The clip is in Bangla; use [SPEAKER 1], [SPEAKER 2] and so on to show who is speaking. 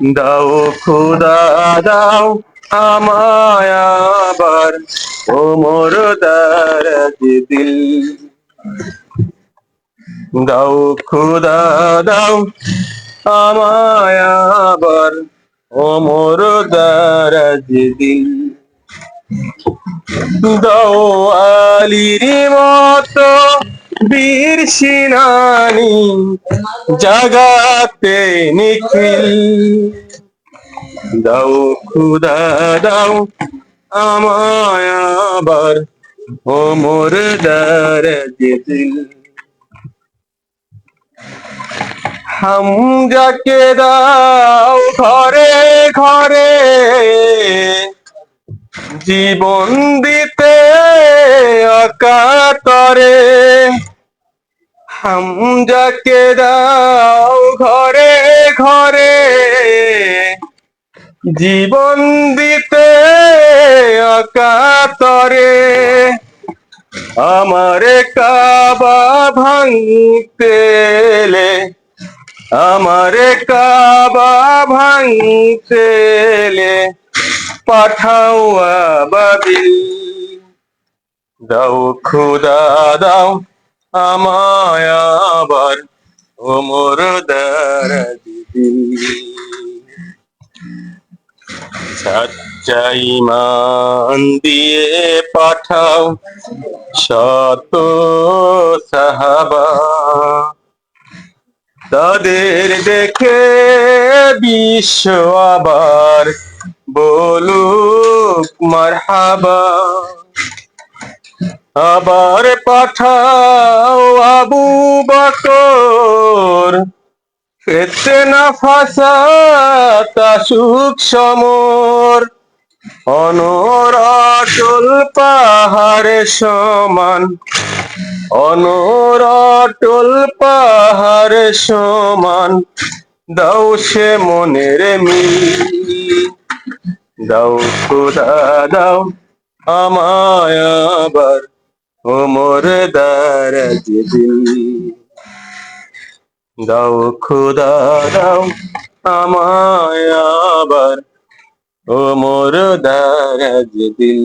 [SPEAKER 1] দাও খোদা দাও আমায় আবার ও মোর দারাজ দিল। দাও খোদা দাও আমায় আবার ও মোর দারাজ দিল। দাও আলীর মতো বীর সিনানি জাগাতে নিখিল। দাও খুদা দাও আমায় আবার ও মোর দারাজ দিল। হামজাকে দাও ঘরে ঘরে জীবন দিতে অকাতরে। হামজাকে দাও ঘরে ঘরে জীবন দিতে অকাতরে। আমারে কাবা ভাঙতে এলে আমারে কাবা ভাঙতে এলে পাঠাও আবাবিল। দাও খোদা দাও আমায় আবার ও মোর দারাজ দিল। সাচ্চা ঈমান দিয়ে পাঠাও শত সাহাবা। তাদের দেখে বিশ্ব আবার বলুক মারহাবা। আবার পাঠাও আবু বকর ফিতনা ফাসাদ আসুক সমর। অনর অটল পাহাড়ে সমান অনর অটল পাহাড়ে সমান দাও সে মনের মিল। দাও খোদা দাও আমায় আবার ও মোর দারাজ দিল। দাও খোদা দাও আমায় আবার ও মোর দারাজ দিল।